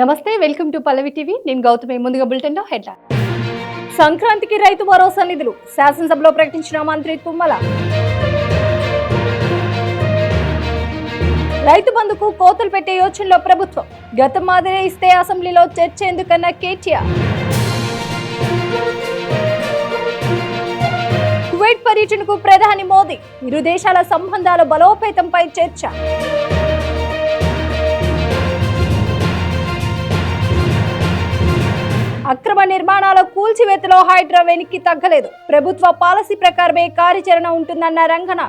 నమస్తే, welcome to Pallavi TV. నేను గౌతమి. ముందుగా బులెటిన్లో హెడ్లైన్. సంక్రాంతికి రైతు భరోసా నిధులు శాసనసభలో ప్రకటించిన మంత్రి తుమ్మల. రైతు బంధుకు కోతలు పెట్టే యోచనలో ప్రభుత్వం. గతం మాదిరే ఇస్తే అసెంబ్లీలో చర్చ ఎందుకన్న కేటీఆర్. కువైట్ పర్యటనకు ప్రధాని మోదీ. ఇరు దేశాల సంబంధాల బలోపేతంపై చర్చ. అక్రమ నిర్మాణాల కూల్చివేతలో హైడ్రా వెనక్కి తగ్గలేదు. ప్రభుత్వ పాలసీ ప్రకారమే కార్యాచరణ ఉంటుందన్న రంగన.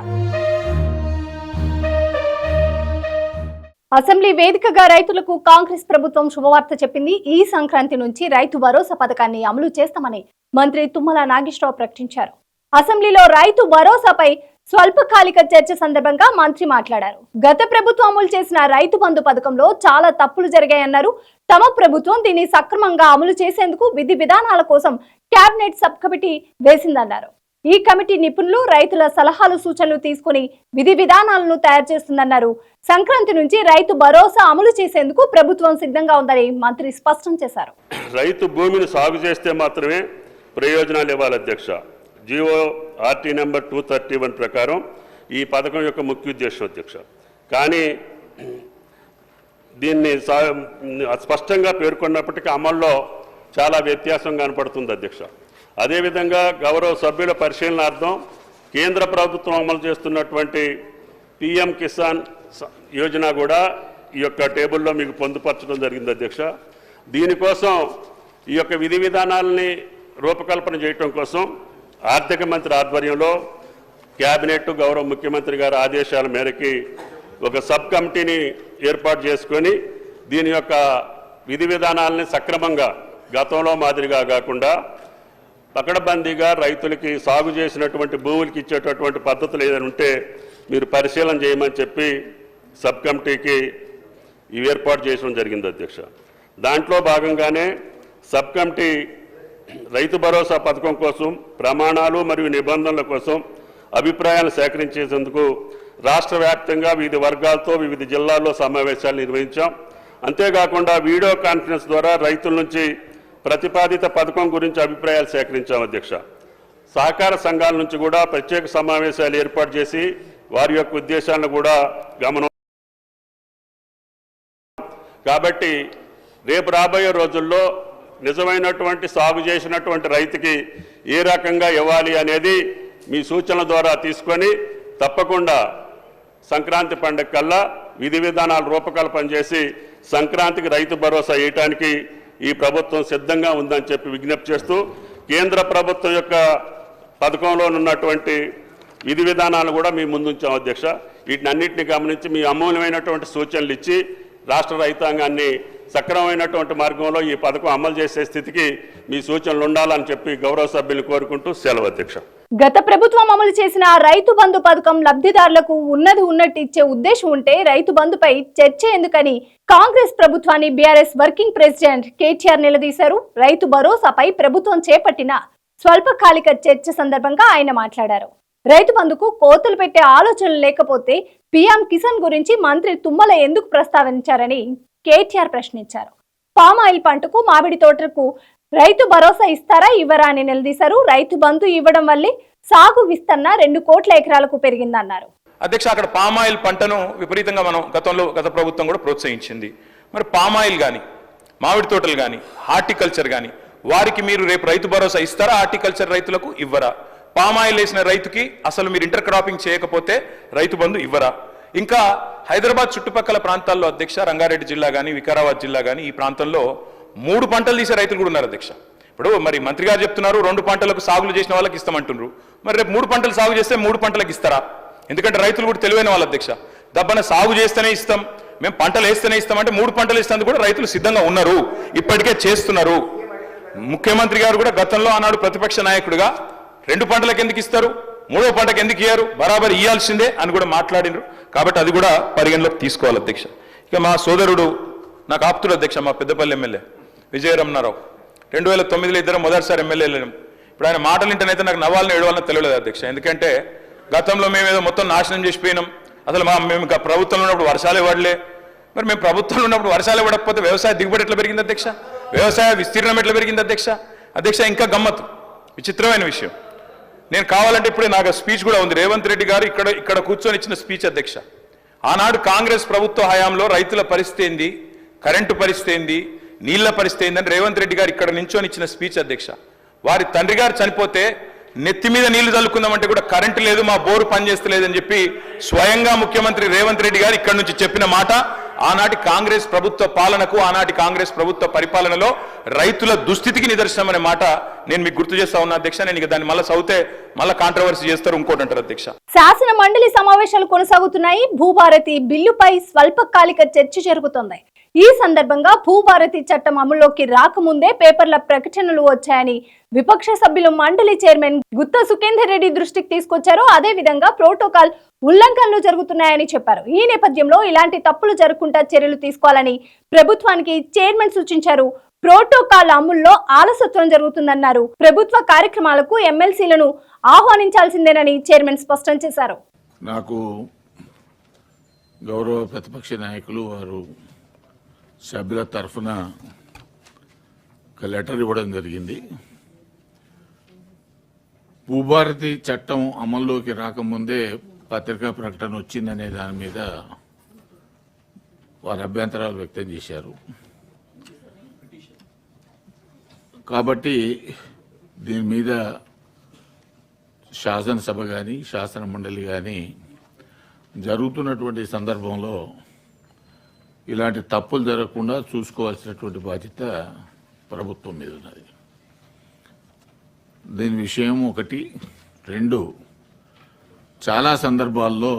అసెంబ్లీ వేదికగా రైతులకు కాంగ్రెస్ ప్రభుత్వం శుభవార్త చెప్పింది. ఈ సంక్రాంతి నుంచి రైతు భరోసా పథకాన్ని అమలు చేస్తామని మంత్రి తుమ్మల నాగేశ్వరరావు ప్రకటించారు. అసెంబ్లీలో రైతు భరోసాపై స్వల్పకాలిక చర్చ సందర్భంగా మంత్రి మాట్లాడారు. గత ప్రభుత్వం అమలు చేసిన రైతు బంధు పథకంలో చాలా తప్పులు జరిగాయన్నారు. తమ ప్రభుత్వం దీన్ని సక్రమంగా అమలు చేసేందుకు విధి విధానాల కోసం కేబినెట్ సబ్ కమిటీ వేసిందన్నారు. ఈ కమిటీ నిపుణులు రైతుల సలహాలు సూచనలు తీసుకుని విధి విధానాలను తయారు చేస్తుందన్నారు. సంక్రాంతి నుంచి రైతు భరోసా అమలు చేసేందుకు ప్రభుత్వం సిద్ధంగా ఉందని మంత్రి స్పష్టం చేశారు. రైతు భూమిని సాగు చేస్తే మాత్రమే ప్రయోజనాలు ఇవ్వాలి అధ్యక్ష. జియో ఆర్టీ నెంబర్ 231 ప్రకారం ఈ పథకం యొక్క ముఖ్య ఉద్దేశం అధ్యక్ష. కానీ దీన్ని స్పష్టంగా పేర్కొన్నప్పటికీ అమల్లో చాలా వ్యత్యాసం కనపడుతుంది అధ్యక్ష. అదేవిధంగా గౌరవ సభ్యుల పరిశీలనార్థం కేంద్ర ప్రభుత్వం అమలు చేస్తున్నటువంటి పిఎం కిసాన్ యోజన కూడా ఈ యొక్క టేబుల్లో మీకు పొందుపరచడం జరిగింది అధ్యక్ష. దీనికోసం ఈ యొక్క విధి విధానాలని రూపకల్పన చేయటం కోసం ఆర్థిక మంత్రి ఆధ్వర్యంలో కేబినెట్ గౌరవ ముఖ్యమంత్రి గారి ఆదేశాల మేరకి ఒక సబ్ కమిటీని ఏర్పాటు చేసుకొని దీని యొక్క విధి విధానాలని సక్రమంగా గతంలో మాదిరిగా కాకుండా పకడ్బందీగా రైతులకి సాగు చేసినటువంటి భూములకి ఇచ్చేటటువంటి పద్ధతులు ఏదైనా ఉంటే మీరు పరిశీలన చేయమని చెప్పి సబ్ కమిటీకి ఇవి ఏర్పాటు చేయడం జరిగింది అధ్యక్ష. దాంట్లో భాగంగానే సబ్ కమిటీ రైతు భరోసా పథకం కోసం ప్రమాణాలు మరియు నిబంధనల కోసం అభిప్రాయాలు సేకరించేందుకు రాష్ట్ర వ్యాప్తంగా వివిధ వర్గాలతో వివిధ జిల్లాల్లో సమావేశాలు నిర్వహించాం. అంతేకాకుండా వీడియో కాన్ఫరెన్స్ ద్వారా రైతుల నుంచి ప్రతిపాదిత పథకం గురించి అభిప్రాయాలు సేకరించాం అధ్యక్ష. సహకార సంఘాల నుంచి కూడా ప్రత్యేక సమావేశాలు ఏర్పాటు చేసి వారి యొక్క ఉద్దేశాలను కూడా గమనం. కాబట్టి రేపు రాబోయే రోజుల్లో నిజమైనటువంటి సాగు చేసినటువంటి రైతుకి ఏ రకంగా ఇవ్వాలి అనేది మీ సూచనల ద్వారా తీసుకొని తప్పకుండా సంక్రాంతి పండుగ కల్లా విధి విధానాలు రూపకల్పన చేసి సంక్రాంతికి రైతు భరోసా ఇవ్వడానికి ఈ ప్రభుత్వం సిద్ధంగా ఉందని చెప్పి విజ్ఞప్తి చేస్తూ కేంద్ర ప్రభుత్వం యొక్క పథకంలో ఉన్నటువంటి విధి విధానాలు కూడా మీ ముందుంచాం అధ్యక్ష. వీటిని అన్నింటినీ గమనించి మీ అమూల్యమైనటువంటి సూచనలు ఇచ్చి రాష్ట్ర రైతాంగాన్ని సక్రమమైనటువంటి మార్గంలో ఈ పథకం అమలు చేసే స్థితికి మీ సూచనలు ఉండాలని చెప్పి గౌరవ సభ్యులు కోరుకుంటూ సెలవు అధ్యక్ష. గత ప్రభుత్వం అమలు చేసిన రైతు బంధు పథకం లబ్ధిదారులకు ఉన్నది ఉన్నట్టు ఇచ్చే ఉద్దేశం ఉంటే రైతు బంధుపై చర్చ ఎందుకని కాంగ్రెస్ ప్రభుత్వాన్ని బీఆర్ఎస్ వర్కింగ్ ప్రెసిడెంట్ కేటీఆర్ నిలదీశారు. రైతు భరోసాపై ప్రభుత్వం చేపట్టిన స్వల్పకాలిక చర్చ సందర్భంగా ఆయన మాట్లాడారు. రైతు బంధుకు కోతలు పెట్టే ఆలోచనలు లేకపోతే పీఎం కిసాన్ గురించి మంత్రి తుమ్మల ఎందుకు ప్రస్తావించారని కేటీఆర్ ప్రశ్నించారు. పామాయిల్ పంటకు మామిడి తోటలకు రైతు భరోసా ఇస్తారా ఇవ్వరా అని నిలదీశారు. రైతు బంధు ఇవ్వడం వల్లే సాగు విస్తరణ 2 కోట్ల ఎకరాలకు పెరిగిందన్నారు. అధ్యక్ష, అక్కడ పామాయిల్ పంటను విపరీతంగా గత ప్రభుత్వం కూడా ప్రోత్సహించింది. మరి పామాయిల్ కానీ మామిడి తోటలు కానీ హార్టికల్చర్ కానీ వారికి మీరు రేపు రైతు భరోసా ఇస్తారా? హార్టికల్చర్ రైతులకు ఇవ్వరా? పామాయిల్ వేసిన రైతుకి అసలు మీరు ఇంటర్ క్రాపింగ్ చేయకపోతే రైతు బంధు ఇవ్వరా? ఇంకా హైదరాబాద్ చుట్టుపక్కల ప్రాంతాల్లో అధ్యక్ష, రంగారెడ్డి జిల్లా కానీ వికారాబాద్ జిల్లా కానీ ఈ ప్రాంతంలో 3 పంటలు తీసే రైతులు కూడా ఉన్నారు అధ్యక్ష. ఇప్పుడు మరి మంత్రి గారు చెప్తున్నారు 2 పంటలకు సాగులు చేసిన వాళ్ళకి ఇస్తామంటున్నారు. మరి రేపు 3 పంటలు సాగు చేస్తే 3 పంటలకు ఇస్తారా? ఎందుకంటే రైతులు కూడా తెలివైన వాళ్ళు అధ్యక్ష. దబ్బన సాగు చేస్తేనే ఇస్తాం, మేము పంటలు వేస్తేనే ఇస్తామంటే 3 పంటలు ఇస్తాను కూడా రైతులు సిద్ధంగా ఉన్నారు, ఇప్పటికే చేస్తున్నారు. ముఖ్యమంత్రి గారు కూడా గతంలో ఆనాడు ప్రతిపక్ష నాయకుడిగా 2 పంటలకు ఎందుకు ఇస్తారు, 3వ పంటకు ఎందుకు ఇయ్యారు, బరాబర్ ఇయ్యాల్సిందే అని కూడా మాట్లాడినారు. కాబట్టి అది కూడా పరిగణలోకి తీసుకోవాలి అధ్యక్ష. ఇక మా సోదరుడు నాకు ఆప్తుడు అధ్యక్ష, మా పెద్దపల్లి ఎమ్మెల్యే విజయరమణారావు 2009లో ఇద్దరు మొదటిసారి ఎమ్మెల్యేలు. ఇప్పుడు ఆయన మాటలు వింటేనైతే నాకు నవ్వాలని ఏడవాలని తెలియలేదు అధ్యక్ష. ఎందుకంటే గతంలో మేము ఏదో మొత్తం నాశనం చేసిపోయినాం, అసలు మేము ప్రభుత్వంలో ఉన్నప్పుడు వర్షాలే పడలే, మరి మేము ప్రభుత్వంలో ఉన్నప్పుడు వర్షాలు పడకపోతే వ్యవసాయ దిగుబడి ఎట్లా పెరిగింది అధ్యక్ష, వ్యవసాయ విస్తీర్ణం ఎట్లా పెరిగింది అధ్యక్ష ఇంకా గమ్మత్తు విచిత్రమైన విషయం. నేను కావాలంటే ఇప్పుడే నాకు స్పీచ్ కూడా ఉంది, రేవంత్ రెడ్డి గారు ఇక్కడ కూర్చొని ఇచ్చిన స్పీచ్ అధ్యక్ష. ఆనాడు కాంగ్రెస్ ప్రభుత్వ హయాంలో రైతుల పరిస్థితి ఏంది, కరెంటు పరిస్థితి ఏంది, నీళ్ల పరిస్థితి ఏందని రేవంత్ రెడ్డి గారు ఇక్కడ నించొని ఇచ్చిన స్పీచ్ అధ్యక్ష. వారి తండ్రి గారు చనిపోతే నెత్తి మీద నీళ్లు చల్లుకుందామంటే కూడా కరెంటు లేదు, మా బోరు పనిచేస్తలేదని చెప్పి స్వయంగా ముఖ్యమంత్రి రేవంత్ రెడ్డి గారు ఇక్కడ నుంచి చెప్పిన మాట ఆనాటి కాంగ్రెస్ ప్రభుత్వ పాలనకు, ఆనాటి కాంగ్రెస్ ప్రభుత్వ పరిపాలనలో రైతుల దుస్థితికి నిదర్శనం అనే మాట నేను మీకు గుర్తు చేస్తా ఉన్నా అధ్యక్ష. నేను ఇక దాన్ని మళ్ళీ చదివితే మళ్ళీ కాంట్రవర్సీ చేస్తారు, ఇంకోటి అంటారు అధ్యక్ష. శాసన మండలి సమావేశాలు కొనసాగుతున్నాయి. భూభారతి బిల్లుపై స్వల్పకాలిక చర్చ జరుగుతోంది. ఈ సందర్భంగా భూభారతి చట్టం అమల్లోకి రాకముందే పేపర్ల ప్రకటనలు వచ్చాయని విపక్ష సభ్యులు మండలి చైర్మన్ గుత్తా సుఖేందర్ రెడ్డి దృష్టికి తీసుకొచ్చారు. అదే విధంగా ప్రోటోకాల్ ఉల్లంఘనలు జరుగుతున్నాయని చెప్పారు. ఈ నేపథ్యంలో ఇలాంటి తప్పులు జరగకుండా చర్యలు తీసుకోవాలని ప్రభుత్వానికి చైర్మన్ సూచించారు. ప్రోటోకాల్ అమల్లో ఆలస్యత్వం జరుగుతుందన్నారు. ప్రభుత్వ కార్యక్రమాలకు ఎమ్మెల్సీలను ఆహ్వానించాల్సిందేనని చైర్మన్ స్పష్టం చేశారు. నాకు గౌరవ ప్రతిపక్ష నాయకులు వారు సభ్యుల తరఫున ఒక లెటర్ ఇవ్వడం జరిగింది. భూభారతి చట్టం అమల్లోకి రాకముందే పత్రికా ప్రకటన వచ్చిందనే దాని మీద వారు అభ్యంతరాలు వ్యక్తం చేశారు. కాబట్టి దీని మీద శాసనసభ కానీ శాసన మండలి కానీ జరుగుతున్నటువంటి సందర్భంలో ఇలాంటి తప్పులు జరగకుండా చూసుకోవాల్సినటువంటి బాధ్యత ప్రభుత్వం మీద ఉన్నది. దీని విషయం ఒకటి. రెండు, చాలా సందర్భాల్లో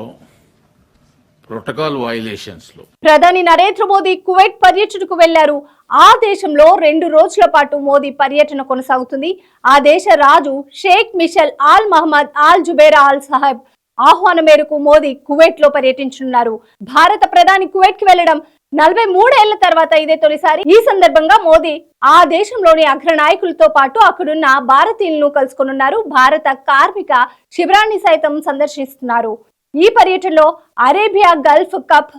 ప్రోటోకాల్ వయలేషన్స్లో ప్రధాని నరేంద్ర మోదీ కువైట్ పర్యటనకు వెళ్లారు. ఆ దేశంలో 2 రోజుల పాటు మోదీ పర్యటన కొనసాగుతుంది. ఆ దేశ రాజు Sheikh Mishal Al Mohammed Al Jubeira Al Saheb ఆహ్వానం మేరకు మోదీ కువైట్ లో పర్యటించనున్నారు. భారత ప్రధాని కువైట్ కి వెళ్లడం 43 ఏళ్ల తర్వాత ఇదే తొలిసారి. ఈ సందర్భంగా మోదీ ఆ దేశంలోని అగ్రనాయకులతో పాటు అక్కడున్న భారతీయులను కలుసుకున్నారు. భారత కార్మిక శిబిరాన్ని సైతం సందర్శిస్తున్నారు. ఈ పర్యటనలో Arabia Gulf cup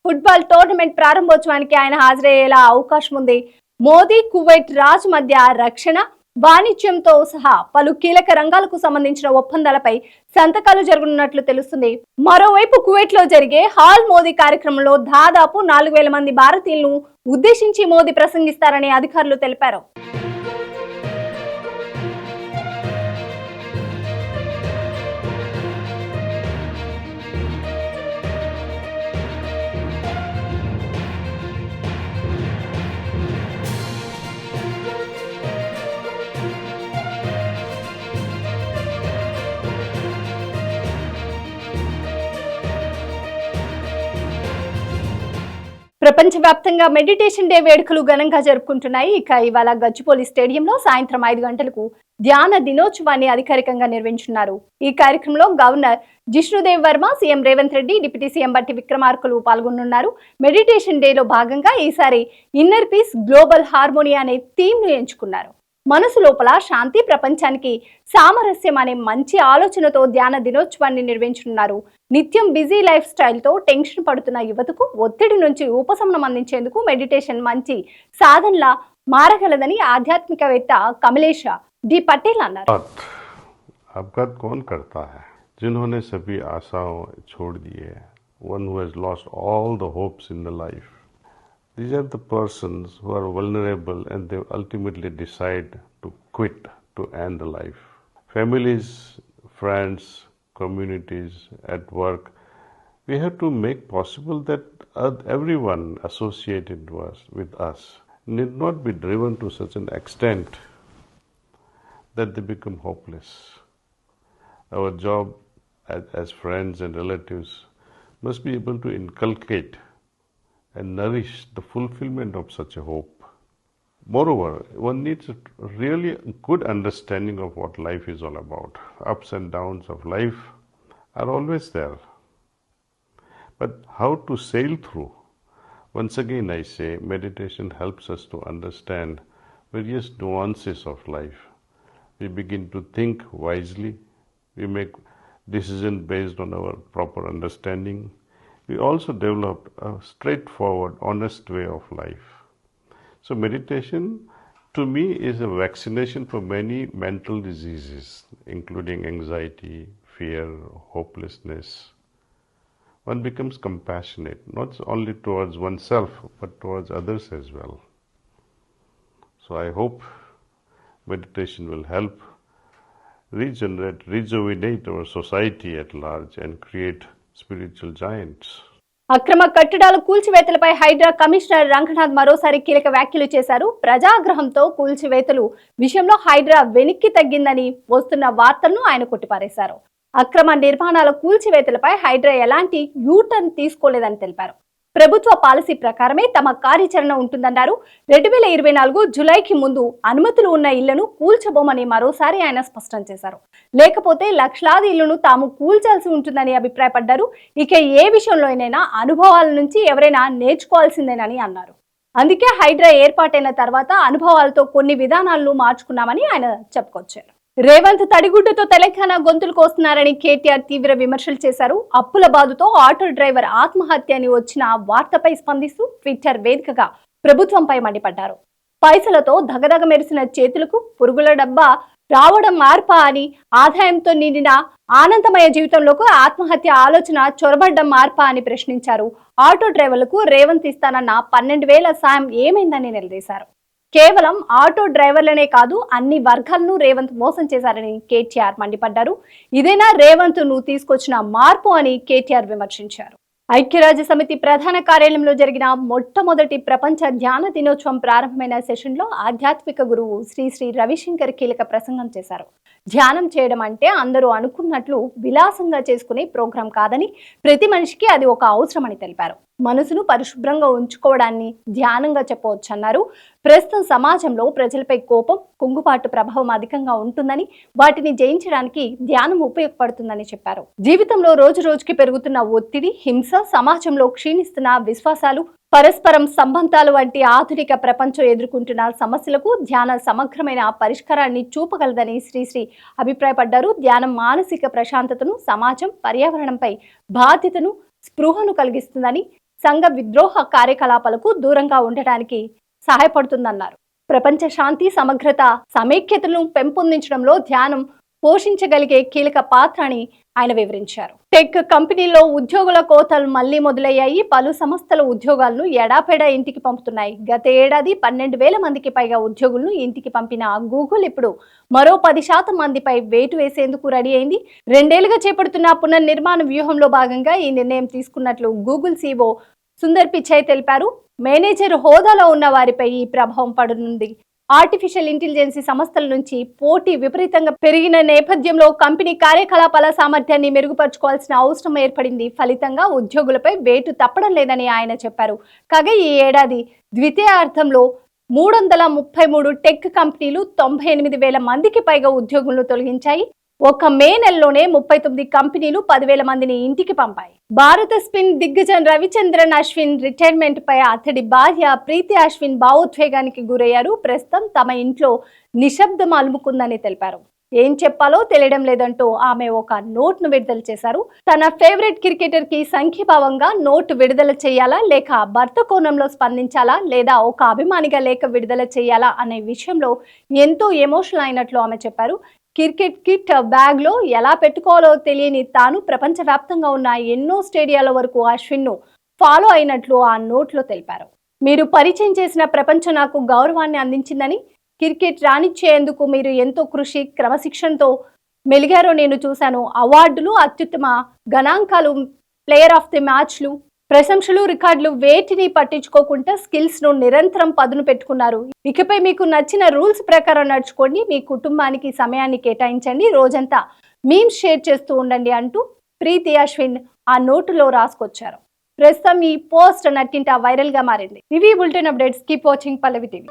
football tournament ప్రారంభోత్సవానికి ఆయన హాజరయ్యేలా అవకాశం ఉంది. మోదీ కువైట్ రాజు మధ్య రక్షణ, వాణిజ్యంతో సహా పలు కీలక రంగాలకు సంబంధించిన ఒప్పందాలపై సంతకాలు జరగనున్నట్లు తెలుస్తుంది. మరోవైపు కువైట్ లో జరిగే హాల్ మోదీ కార్యక్రమంలో దాదాపు 4000 మంది భారతీయులను ఉద్దేశించి మోదీ ప్రసంగిస్తారని అధికారులు తెలిపారు. ప్రపంచవ్యాప్తంగా మెడిటేషన్ డే వేడుకలు ఘనంగా జరుపుకుంటున్నాయి. ఇక ఇవాళ గచ్చిబౌలి స్టేడియంలో సాయంత్రం 5 గంటలకు ధ్యాన దినోత్సవాన్ని అధికారికంగా నిర్వహించున్నారు. ఈ కార్యక్రమంలో governor Jishnu Dev Varma, CM Revanth Reddy, deputy CM బట్టి విక్రమార్కలు పాల్గొనున్నారు. మెడిటేషన్ డేలో భాగంగా ఈసారి ఇన్నర్ పీస్ గ్లోబల్ హార్మోనీ అనే థీమ్ ను ఎంచుకున్నారు. మనసు లోపల శాంతి, ప్రపంచానికి సామరస్యం అనే మంచి ఆలోచనతో ధ్యాన దినోత్సవాన్ని నిర్వహించనున్నారు. నిత్యం బిజీ లైఫ్ స్టైల్తో టెన్షన్ పడుతున్న యువతకు ఒత్తిడి నుంచి ఉపశమనం అందించేందుకు మెడిటేషన్ మంచి సాధనలా మారగలదని ఆధ్యాత్మికవేత్త కమలేష్ డి పటేల్ అన్నారు. अपघात कौन करता है? जिन्होंने सभी आशाओं छोड़ दिए, one who has lost all the hopes in the life. These are the persons who are vulnerable and they ultimately decide to quit, to end the life. Families, friends, communities, at work, we have to make possible that everyone associated with us need not be driven to such an extent that they become hopeless. Our job as friends and relatives must be able to inculcate and nourish the fulfillment of such a hope. Moreover, one needs a really good understanding of what life is all about. Ups and downs of life are always there. But how to sail through? Once again I say, meditation helps us to understand various nuances of life. We begin to think wisely. We make decisions based on our proper understanding. we also developed a straightforward, honest way of life. So meditation to me is a vaccination for many mental diseases, including anxiety, fear, hopelessness. One becomes compassionate, not only towards oneself, but towards others as well. So I hope meditation will help rejuvenate our society at large and create spiritual giants. అక్రమ కట్టడాల కూల్చివేతలపై Hydraa commissioner Ranganath మరోసారి కీలక వ్యాఖ్యలు చేశారు. ప్రజాగ్రహంతో కూల్చివేతలు విషయంలో హైడ్రా వెనక్కి తగ్గిందని వస్తున్న వార్తలను ఆయన కొట్టిపారేశారు. అక్రమ నిర్మాణాల కూల్చివేతలపై హైడ్రా ఎలాంటి యూటర్న్ తీసుకోలేదని తెలిపారు. ప్రభుత్వ పాలసీ ప్రకారమే తమ కార్యాచరణ ఉంటుందన్నారు. 2024 జూలైకి ముందు అనుమతులు ఉన్న ఇళ్లను కూల్చబోమని మరోసారి ఆయన స్పష్టం చేశారు. లేకపోతే లక్షలాది ఇళ్లను తాము కూల్చాల్సి ఉంటుందని అభిప్రాయపడ్డారు. ఇక ఏ విషయంలోనైనా అనుభవాల నుంచి ఎవరైనా నేర్చుకోవాల్సిందేనని అన్నారు. అందుకే హైడ్రా ఏర్పాటైన తర్వాత అనుభవాలతో కొన్ని విధానాలను మార్చుకున్నామని ఆయన చెప్పుకొచ్చారు. రేవంత్ తడిగుడ్డుతో తెలంగాణ గొంతులు కోస్తున్నారని కేటీఆర్ తీవ్ర విమర్శలు చేశారు. అప్పుల బాధతో ఆటో డ్రైవర్ ఆత్మహత్య అని వచ్చిన వార్తపై స్పందిస్తూ ట్విట్టర్ వేదికగా ప్రభుత్వంపై మండిపడ్డారు. పైసలతో దగదగ మెరిసిన చేతులకు పురుగుల డబ్బా రావడం మార్పా అని, ఆదాయంతో నిండిన ఆనందమయ జీవితంలోకి ఆత్మహత్య ఆలోచన చొరబడ్డం మార్పా అని ప్రశ్నించారు. ఆటో డ్రైవర్లకు రేవంత్ ఇస్తానన్న 12,000 సాయం ఏమైందని నిలదీశారు. కేవలం ఆటో డ్రైవర్లనే కాదు, అన్ని వర్గాలను రేవంత్ మోసం చేశారని కేటీఆర్ మండిపడ్డారు. ఇదేనా రేవంత్ నువ్వు తీసుకొచ్చిన మార్పు అని కేటీఆర్ విమర్శించారు. ఐక్యరాజ్య సమితి ప్రధాన కార్యాలయంలో జరిగిన మొట్టమొదటి ప్రపంచ ధ్యాన దినోత్సవం ప్రారంభమైన సెషన్లో ఆధ్యాత్మిక గురువు శ్రీ రవిశంకర్ కీలక ప్రసంగం చేశారు. ధ్యానం చేయడం అంటే అందరూ అనుకున్నట్లు విలాసంగా చేసుకునే ప్రోగ్రాం కాదని, ప్రతి మనిషికి అది ఒక అవసరమని తెలిపారు. మనసును పరిశుభ్రంగా ఉంచుకోవడాన్ని ధ్యానంగా చెప్పవచ్చన్నారు. ప్రస్తుతం సమాజంలో ప్రజలపై కోపం, కుంగుబాటు ప్రభావం అధికంగా ఉంటుందని, వాటిని జయించడానికి ధ్యానం ఉపయోగపడుతుందని చెప్పారు. జీవితంలో రోజు రోజుకి పెరుగుతున్న ఒత్తిడి, హింస, సమాజంలో క్షీణిస్తున్న విశ్వాసాలు, పరస్పరం సంబంధాలు వంటి ఆధునిక ప్రపంచం ఎదుర్కొంటున్న సమస్యలకు ధ్యాన సమగ్రమైన పరిష్కారాన్ని చూపగలదని శ్రీ అభిప్రాయపడ్డారు. ధ్యానం మానసిక ప్రశాంతతను, సమాజం, పర్యావరణంపై బాధ్యతను, స్పృహను కలిగిస్తుందని, సంఘ విద్రోహ కార్యకలాపాలకు దూరంగా ఉండటానికి సహాయపడుతుందన్నారు. ప్రపంచ శాంతి, సమగ్రత, సమైక్యతను పెంపొందించడంలో ధ్యానం పోషించగలిగే కీలక పాత్ర అని ఆయన వివరించారు. టెక్ కంపెనీల్లో ఉద్యోగుల కోతలు మళ్లీ మొదలయ్యాయి. పలు సంస్థల ఉద్యోగాలను ఎడాపెడా ఇంటికి పంపుతున్నాయి. గత ఏడాది 12,000 మందికి పైగా ఉద్యోగులను ఇంటికి పంపిన గూగుల్ ఇప్పుడు మరో 10% మందిపై వేటు వేసేందుకు రెడీ అయింది. 2 ఏళ్లుగా చేపడుతున్న పునర్నిర్మాణ వ్యూహంలో భాగంగా ఈ నిర్ణయం తీసుకున్నట్లు గూగుల్ CEO సుందర్ పిచాయ్ తెలిపారు. మేనేజర్ హోదాలో ఉన్న వారిపై ఈ ప్రభావం పడనుంది. ఆర్టిఫిషియల్ ఇంటెలిజెన్స్ సంస్థల నుంచి పోటీ విపరీతంగా పెరిగిన నేపథ్యంలో కంపెనీ కార్యకలాపాల సామర్థ్యాన్ని మెరుగుపరుచుకోవాల్సిన అవసరం ఏర్పడింది. ఫలితంగా ఉద్యోగులపై వేటు తప్పడం లేదని ఆయన చెప్పారు. కాగా ఈ ఏడాది ద్వితీయార్థంలో 333 టెక్ కంపెనీలు 98,000 మందికి పైగా ఉద్యోగులను తొలగించాయి. ఒక మే నెలలోనే 39 కంపెనీలు 10,000 మందిని ఇంటికి పంపాయి. భారత స్పిన్ దిగ్గజం రవిచంద్రన్ అశ్విన్ రిటైర్మెంట్ పై అతడి భార్య ప్రీతి అశ్విన్ భావోద్వేగానికి గురయ్యారు. ప్రస్తుతం తమ ఇంట్లో నిశ్శబ్దం అలుముకుందని తెలిపారు. ఏం చెప్పాలో తెలియడం లేదంటూ ఆమె ఒక నోట్ ను విడుదల చేశారు. తన ఫేవరెట్ క్రికెటర్ కి సంఘీభావంగా నోట్ విడుదల చేయాలా, లేక భర్త కోణంలో స్పందించాలా, లేదా ఒక అభిమానిగా లేఖ విడుదల చేయాలా అనే విషయంలో ఎంతో ఎమోషనల్ అయినట్లు ఆమె చెప్పారు. క్రికెట్ కిట్ బ్యాగ్ లో ఎలా పెట్టుకోవాలో తెలియని తాను ప్రపంచవ్యాప్తంగా ఉన్న ఎన్నో స్టేడియాల వరకు అశ్విన్ ను ఫాలో అయినట్లు ఆ నోట్లో తెలిపారు. మీరు పరిచయం చేసిన ప్రపంచం నాకు గౌరవాన్ని అందించిందని, క్రికెట్ రాణించేందుకు మీరు ఎంతో కృషి, క్రమశిక్షణతో మెలిగారో నేను చూశాను. అవార్డులు, అత్యుత్తమ గణాంకాలు, ప్లేయర్ ఆఫ్ ది మ్యాచ్లు, ప్రశంసలు, రికార్డులు వేటిని పట్టించుకోకుండా స్కిల్స్ ను నిరంతరం పదును పెట్టుకున్నారు. ఇకపై మీకు నచ్చిన రూల్స్ ప్రకారం నడుచుకోండి, మీ కుటుంబానికి సమయాన్ని కేటాయించండి, రోజంతా మీమ్స్ షేర్ చేస్తూ ఉండండి అంటూ ప్రీతి అశ్విన్ ఆ నోటులో రాసుకొచ్చారు. ప్రస్తుతం ఈ పోస్ట్ నట్టింట వైరల్ గా మారింది. ఇవి బులెటిన్ అప్డేట్స్. కీప్ వాచింగ్ పల్లవి టీవీ.